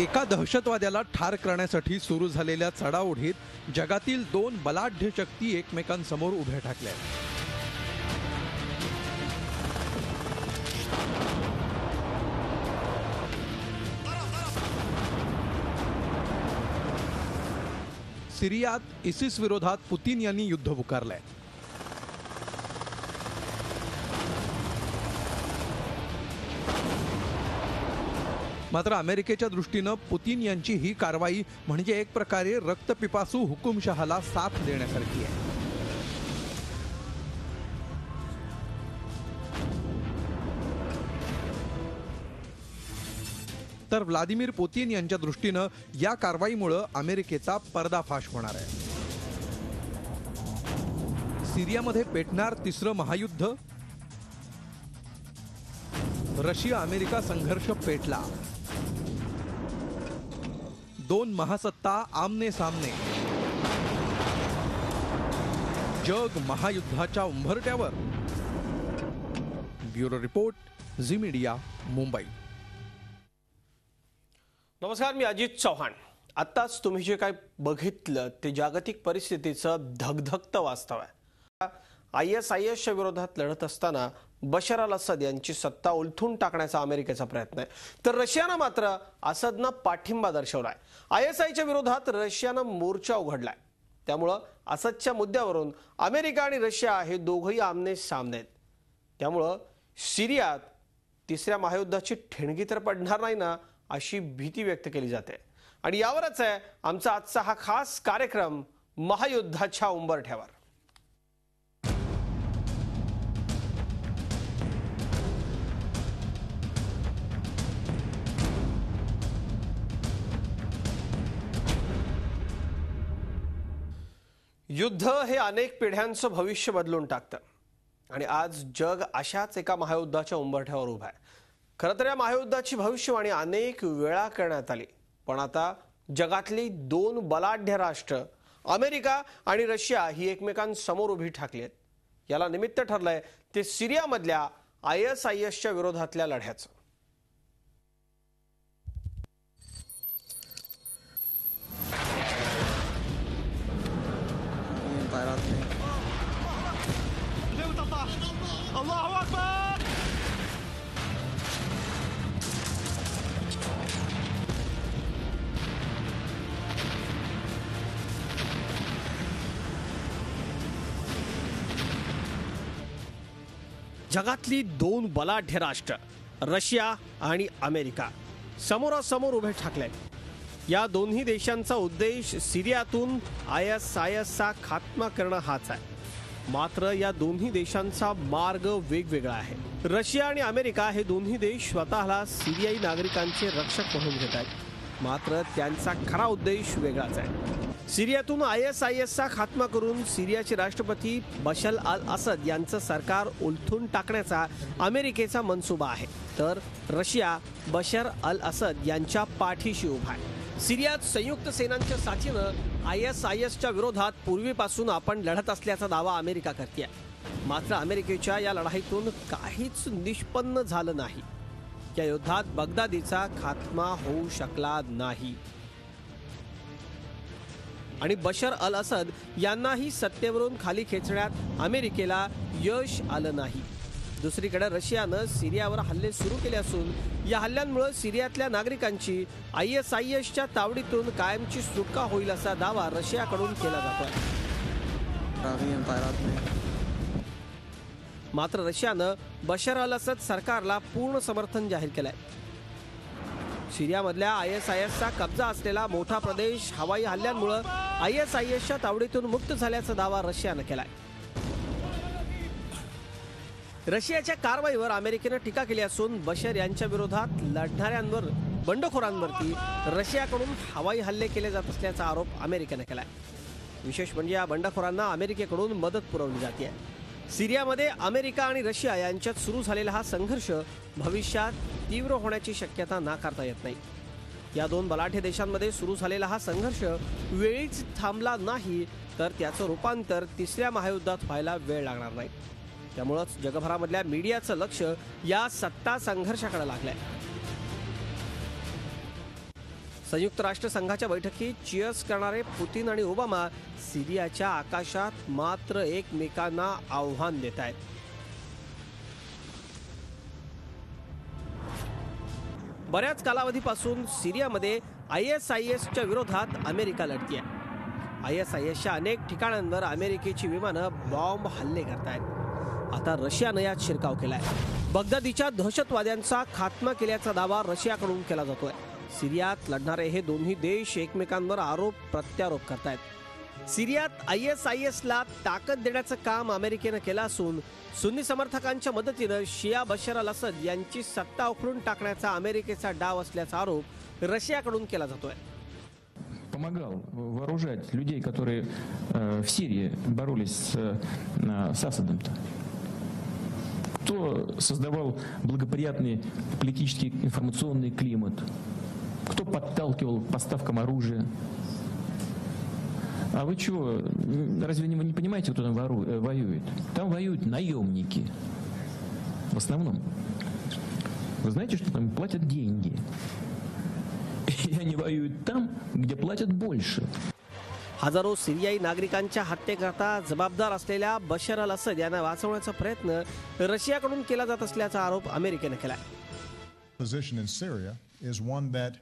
एका दहशतवाद्याला ठार करण्यासाठी सुरू झालेल्या चढाओढीत जगातील दोन बलाढ्य शक्ती एकमेकांसमोर उभ्या ठाकल्या आहेत. सिरियात इसिस विरोधात पुतीन यांनी युद्ध पुकारलंय. मात्र अमेरिकेच्या दृष्टीनं पुतीन यांची ही कारवाई म्हणजे एक प्रकारे रक्तपिपासू हुकुमशहाला साथ देण्यासारखी आहे. तर व्लादिमीर पुतीन यांच्या दृष्टीनं या कारवाईमुळे अमेरिकेचा पर्दाफाश होणार आहे. सिरियामध्ये पेटणार तिसरं महायुद्ध. रशिया अमेरिका संघर्ष पेटला. दोन महासत्ता आमने सामने. जग महायुद्धाच्या उंबरठ्यावर. Bureau report, Zee media, Mumbai. नमस्कार, मी अजित चव्हाण. आत्ताच तुम्ही जे काय बघितलं ते जागतिक परिस्थितीचं धगधगतं वास्तव आहे. ISISच्या विरोधात लढत असताना बशर अल असद यांची सत्ता उलथून टाकण्याचा अमेरिकेचा प्रयत्न आहे, तर रशियानं मात्र असदनं पाठिंबा दर्शवलाय. ISIच्या विरोधात रशियानं मोर्चा उघडलाय. त्यामुळं असदच्या मुद्द्यावरून अमेरिका आणि रशिया हे दोघंही आमने सामने आहेत. त्यामुळं सिरियात तिसऱ्या महायुद्धाची ठिणगी तर पडणार नाही ना, अशी भीती व्यक्त केली जाते. आणि यावरच आहे आमचा आजचा हा खास कार्यक्रम, महायुद्धाच्या उंबरठ्यावर. युद्ध हे अनेक पिढ्यांचं भविष्य बदलून टाकतं आणि आज जग अशाच एका महायुद्धाच्या उंबरठ्यावर उभा आहे. खरं तर या महायुद्धाची भविष्यवाणी अनेक वेळा करण्यात आली, पण आता जगातली दोन बलाढ्य राष्ट्र अमेरिका आणि रशिया ही एकमेकांसमोर उभी ठाकली आहेत. याला निमित्त ठरलंय ते सिरियामधल्या ISISच्या विरोधातल्या लढ्याचं. जगातली दोन बलाढ्य राष्ट्र रशिया आणि अमेरिका समोरासमोर उभे ठाकले. या दोन्ही देशांचा उद्देश सिरियातून ISISचा खात्मा करणं हाच आहे. मात्र या दोन्ही देशांचा मार्ग वेगवेगळा आहे. रशिया आणि अमेरिका हे दोन्ही देश स्वतःला सिरियाई नागरिकांचे रक्षक म्हणून घेत आहेत, मात्र त्यांचा खरा उद्देश वेगळाच आहे. सिरियातून ISISचा खात्मा करून सिरियाचे राष्ट्रपती बशर अल असद यांचं सरकार उलथून टाकण्याचा अमेरिकेचा मनसुबा आहे, तर रशिया बशर अल असद यांच्या पाठीशी उभा आहे. सिरियात संयुक्त सेनांच्या साथीनं ISISच्या विरोधात पूर्वीपासून आपण लढत असल्याचा दावा अमेरिका करते. मात्र अमेरिकेच्या या लढाईतून काहीच निष्पन्न झालं नाही. या युद्धात बगदादीचा खात्मा होऊ शकला नाही आणि बशर अल असद यांनाही सत्तेवरून खाली खेचण्यात अमेरिकेला यश आलं नाही. दुसरीकडे रशियानं सिरियावर हल्ले सुरू केले असून या हल्ल्यांमुळे सिरियातल्या नागरिकांची ISISच्या तावडीतून कायमची सुटका होईल असा दावा रशियाकडून केला जातोय. मात्र रशियानं बशर अल असद सरकारला पूर्ण समर्थन जाहीर केलंय. सिरियामधल्या ISISचा कब्जा असलेला मोठा प्रदेश हवाई हल्ल्यांमुळे ISISच्या तावडीतून मुक्त झाल्याचा दावा रशियानं केलाय. रशियाच्या कारवाईवर अमेरिकेनं टीका केली असून बशर यांच्या विरोधात लढणाऱ्यांवर बंडखोरांवरती रशियाकडून हवाई हल्ले केले जात असल्याचा आरोप अमेरिकेनं केलाय. विशेष म्हणजे या बंडखोरांना अमेरिकेकडून मदत पुरवली जाते. सिरियामध्ये अमेरिका आणि रशिया यांच्यात सुरू झालेला हा संघर्ष भविष्यात तीव्र होण्याची शक्यता नाकारता येत नाही. या दोन बलाढ्य देशांमध्ये सुरू झालेला हा संघर्ष वेळीच थांबला नाही तर त्याचं रूपांतर तिसऱ्या महायुद्धात व्हायला वेळ लागणार नाही. त्यामुळेच जगभरामधल्या मीडियाचं लक्ष या सत्ता संघर्षाकडे लागलंय. संयुक्त राष्ट्र संघाच्या बैठकीत चिअर्स करणारे पुतीन आणि ओबामा सिरियाच्या आकाशात मात्र एकमेकांना आव्हान देत आहेत. बऱ्याच कालावधीपासून सिरियामध्ये ISISच्या विरोधात अमेरिका लढतीये. ISISच्या अनेक ठिकाणांवर अमेरिकेची विमानं बॉम्ब हल्ले करतायत. आता रशियानं यात शिरकाव केलाय. बगदादीच्या दहशतवाद्यांचा खात्मा केल्याचा दावा रशियाकडून केला जातोय. सिरियात लढणारे हे दोन्ही देश एकमेकांवर आरोप प्रत्यारोप करतायत. सिरियात ISISला ताकद देण्याचं काम अमेरिकेनं केलं असून सुन्नी समर्थकांच्या मदतीनं शिया बशर अल असद यांची सत्ता उखडून टाकण्याचा अमेरिकेचा डाव असल्याचा आरोप रशियाकडून केला जातोय. Помогал вооружать людей, которые в Сирии боролись с Асадом-то. Кто создавал благоприятный политический информационный климат, кто подталкивал к поставкам оружия. А вы чего, разве вы не понимаете, кто там воюет? Там воюют наемники. В основном. Вы знаете, что там платят деньги? И они воюют там, где платят больше. हजारो सिरियाई नागरिकांच्या हत्येकरता जबाबदार असलेल्या बशर अल असद यांना वाचवण्याचा प्रयत्न रशियाकडून केला जात असल्याचा आरोप अमेरिकेने केलाय. Position in Syria is one that,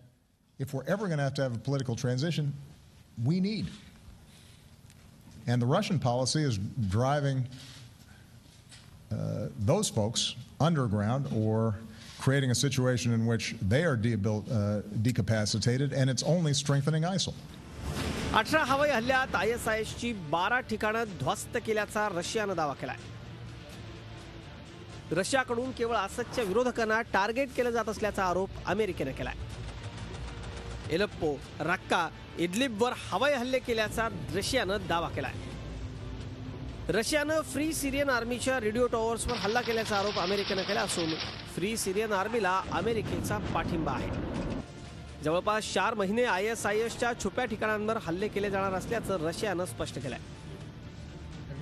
if we're ever going to have a political transition, we need. And the Russian policy is driving those folks underground or creating a situation in which they are decapacitated, and it's only strengthening ISIL. 18 हवाई हल्ल्यात ISISची 12 ठिकाणं ध्वस्त केल्याचा रशियानं दावा केलाय. रशियाकडून केवळ असदच्या विरोधकांना टार्गेट केलं जात असल्याचा आरोप अमेरिकेनं केलाय. एलेप्पो, रक्का, इदलिबवर हवाई हल्ले केल्याचा रशियानं दावा केलाय. रशियानं फ्री सिरियन आर्मीच्या रेडिओ टॉवर्सवर हल्ला केल्याचा आरोप अमेरिकेनं केला असून फ्री सिरियन आर्मीला अमेरिकेचा पाठिंबा आहे. जवळपास 4 महिने ISISच्या छुप्या ठिकाणांवर हल्ले केले जाणार असल्याचं रशियानं स्पष्ट केलंय.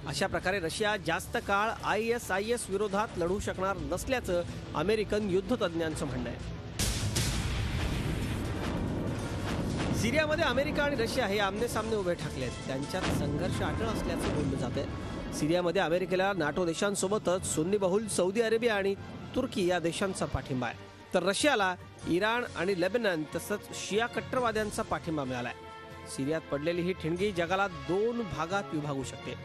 अशा प्रकारे रशिया जास्त काळ ISIS विरोधात लढू शकणार नसल्याचं अमेरिकन युद्धतज्ञांचं म्हणणं आहे. सिरियामध्ये अमेरिका आणि रशिया हे आमनेसामने उभे ठाकलेत. त्यांच्यात संघर्ष अटळ असल्याचं बोललं जातंय. सिरियामध्ये अमेरिकेला नाटो देशांसोबतच सुन्नी बहुल सौदी अरेबिया आणि तुर्की या देशांचा पाठिंबा आहे. तर रशियाला इराण आणि लेबनन तसंच शिया कट्टरवाद्यांचा पाठिंबा मिळालाय. सिरियात पडलेली ही ठिणगी जगाला 2 भागात विभागू शकते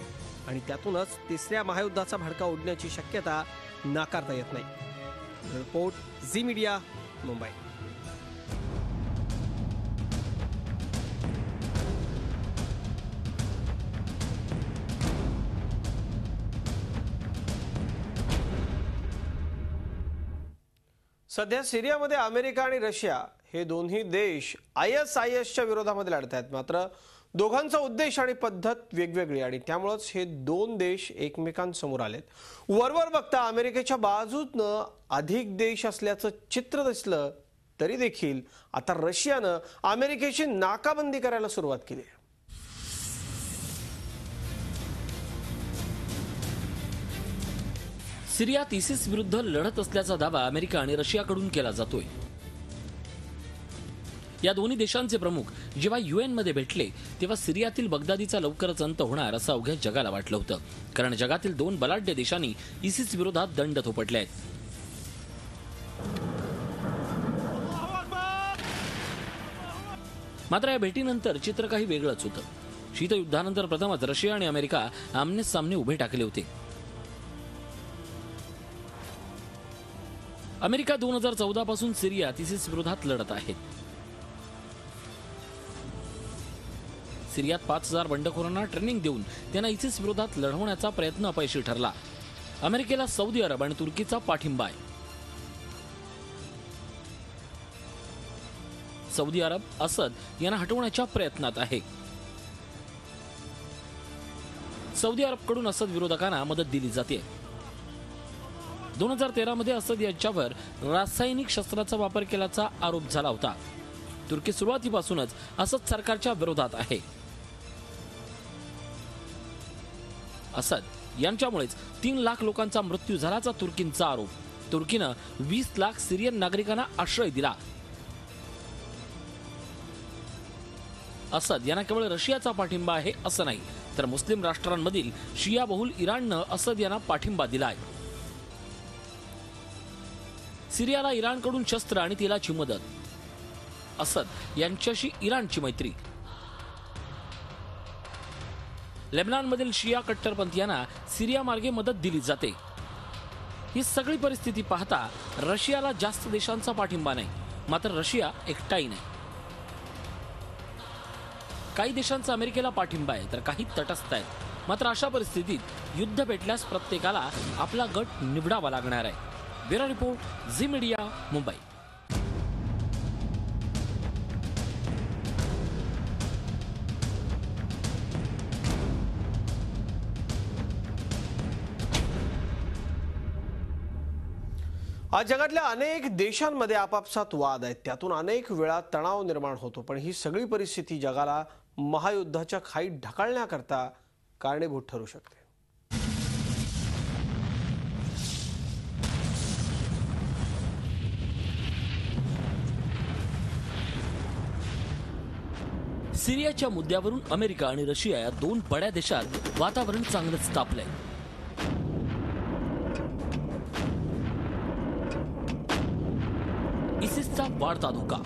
आणि त्यातूनच 3ऱ्या महायुद्धाचा भडका उडण्याची शक्यता नाकारता येत नाही. Report Zee media, Mumbai. सध्या सिरियामध्ये अमेरिका आणि रशिया हे दोन्ही देश ISISच्या विरोधामध्ये लढत आहेत. मात्र दोघांचा उद्देश आणि पद्धत वेगवेगळी आणि त्यामुळेच हे 2 देश एकमेकांसमोर आलेत. वरवर बघता अमेरिकेच्या बाजूनं अधिक देश असल्याचं चित्र दिसलं तरी देखील आता रशियानं अमेरिकेची नाकाबंदी करायला सुरुवात केली आहे. सिरियात इसिस विरुद्ध लढत असल्याचा दावा अमेरिका आणि रशियाकडून केला जातोय. या दोन्ही देशांचे प्रमुख जेव्हा UN मध्ये भेटले तेव्हा सिरियातील बगदादीचा लवकरच अंत होणार असं अवघ्या जगाला वाटलं होतं. कारण जगातील 2 बलाढ्य देशांनी इसिस विरोधात दंड थोपटले आहेत. मात्र या भेटीनंतर चित्र काही वेगळंच होतं. शीतयुद्धानंतर प्रथमच रशिया आणि अमेरिका आमने सामने उभे ठाकले होते. अमेरिका 2014 पासून सिरियात इसिस विरोधात लढत आहे. सिरियात 5000 बंडखोरांना ट्रेनिंग देऊन त्यांना इसिस विरोधात लढवण्याचा प्रयत्न अपयशी ठरला. अमेरिकेला सौदी अरब आणि तुर्कीचा पाठिंबा आहे. सौदी अरब असद यांना हटवण्याच्या प्रयत्नात आहे. सौदी अरबकडून असद विरोधकांना मदत दिली जाते. 2013 मध्ये असद यांच्यावर रासायनिक शस्त्राचा वापर केल्याचा आरोप झाला होता. तुर्की सुरुवातीपासूनच असद सरकारच्या विरोधात आहे. असद यांच्यामुळेच 3 लाख लोकांचा मृत्यू झाल्याचा तुर्कींचा आरोप. तुर्कीनं 20 लाख सिरियन नागरिकांना आश्रय दिला. असद यांना केवळ रशियाचा पाठिंबा आहे असं नाही, तर मुस्लिम राष्ट्रांमधील शिया बहुल इराणनं असद यांना पाठिंबा दिला आहे. सिरियाला इराणकडून शस्त्र आणि तेलाची मदत, असद यांच्याशी इराणची मैत्री, लेबनॉनमधील शिया कट्टरपंथीयांना सिरिया मार्गे मदत दिली जाते. ही सगळी परिस्थिती पाहता रशियाला जास्त देशांचा पाठिंबा नाही, मात्र रशिया एकटाही नाही. काही देशांचा अमेरिकेला पाठिंबा आहे तर काही तटस्थ आहेत. मात्र अशा परिस्थितीत युद्ध पेटल्यास प्रत्येकाला आपला गट निवडावा लागणार आहे. Bureau report, Zee media, Mumbai. आज जगातल्या अनेक देशांमध्ये आपापसात वाद आहेत, त्यातून अनेक वेळा तणाव निर्माण होतो. पण ही सगळी परिस्थिती जगाला महायुद्धाच्या खाईत ढकलण्याकरता कारणीभूत ठरू शकते. सिरियाच्या मुद्द्यावरून अमेरिका आणि रशिया या दोन बड्या देशात वातावरण चांगलंच तापलंय. इसिसचा वाढता धोका,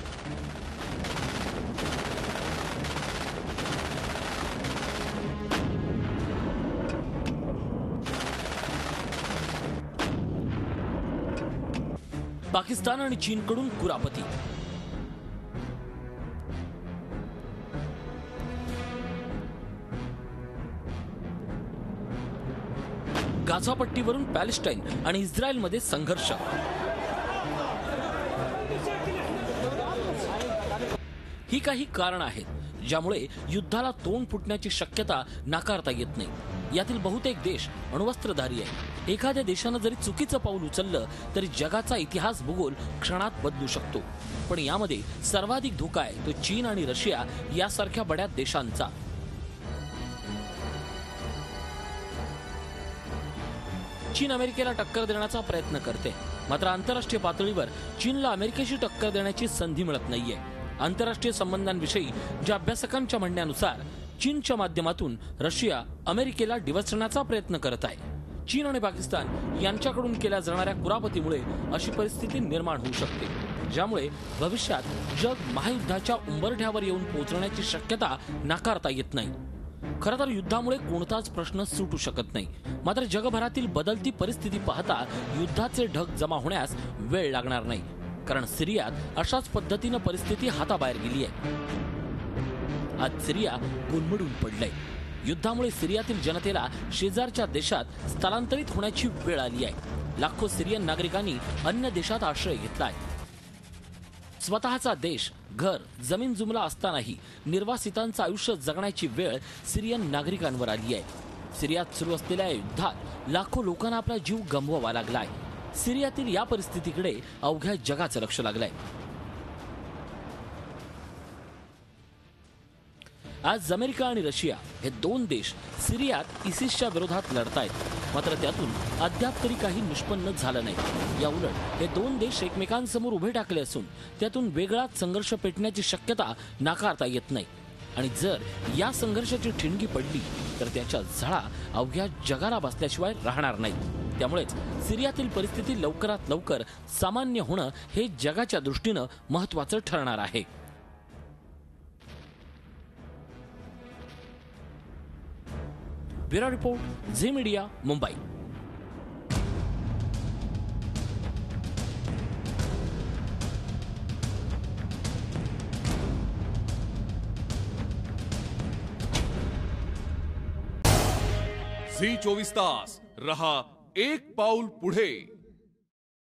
पाकिस्तान आणि चीनकडून कुरापती, गाझापट्टीवरून पॅलेस्टाईन आणि इस्रायलमध्ये संघर्ष. ही काही कारण आहेत ज्यामुळे युद्धाला तोंड फुटण्याची शक्यता नाकारता येत नाही. यातील बहुतेक देश अण्वस्त्रधारी आहे. एखाद्या देशानं जरी चुकीचं पाऊल उचललं तरी जगाचा इतिहास भूगोल क्षणात बदलू शकतो. पण यामध्ये सर्वाधिक धोका आहे तो चीन आणि रशिया यासारख्या बड्या देशांचा. चीन अमेरिकेला टक्कर देण्याचा प्रयत्न करते, मात्र आंतरराष्ट्रीय पातळीवर चीनला अमेरिकेशी टक्कर देण्याची संधी मिळत नाहीये. आंतरराष्ट्रीय संबंधांविषयी ज्या अभ्यासकांच्या म्हणण्यानुसार चीनच्या माध्यमातून रशिया अमेरिकेला डिवचण्याचा प्रयत्न करत आहे. चीन आणि पाकिस्तान यांच्याकडून केल्या जाणाऱ्या कुरापतीमुळे अशी परिस्थिती निर्माण होऊ शकते, ज्यामुळे भविष्यात जग महायुद्धाच्या उंबरठ्यावर येऊन पोहोचण्याची शक्यता नाकारता येत नाही. खरं तर युद्धामुळे कोणताच प्रश्न सुटू शकत नाही, मात्र जगभरातील बदलती परिस्थिती पाहता युद्धाचे ढग जमा होण्यास वेळ लागणार नाही. कारण सिरियात अशाच पद्धतीनं परिस्थिती हाताबाहेर गेली आहे. आज सिरिया गुलमडून पडलंय. युद्धामुळे सिरियातील जनतेला शेजारच्या देशात स्थलांतरित होण्याची वेळ आली आहे. लाखो सिरियन नागरिकांनी अन्य देशात आश्रय घेतलाय. स्वतःचा देश, घर, जमीन जुमला असतानाही निर्वासितांचं आयुष्य जगण्याची वेळ सिरियन नागरिकांवर आली आहे. सिरियात सुरू असलेल्या युद्धात लाखो लोकांना आपला जीव गमवावा लागलाय. सिरियातील या परिस्थितीकडे अवघ्या जगाचं लक्ष लागलंय. आज अमेरिका आणि रशिया हे दोन देश सिरियात इसिसच्या विरोधात लढतायत, मात्र त्यातून अद्याप तरी काही निष्पन्न झालं नाही. या उलट हे दोन देश एकमेकांसमोर उभे टाकले असून त्यातून वेगळाच संघर्ष पेटण्याची शक्यता नाकारता येत नाही. आणि जर या संघर्षाची ठिणगी पडली तर त्याच्या झळा अवघ्या जगाला बसल्याशिवाय राहणार नाहीत. त्यामुळेच सिरियातील परिस्थिती लवकरात लवकर सामान्य होणं हे जगाच्या दृष्टीनं महत्त्वाचं ठरणार आहे. Bureau report, Zee media, Mumbai. Zee 24 तास रहा एक पाऊल पुढे.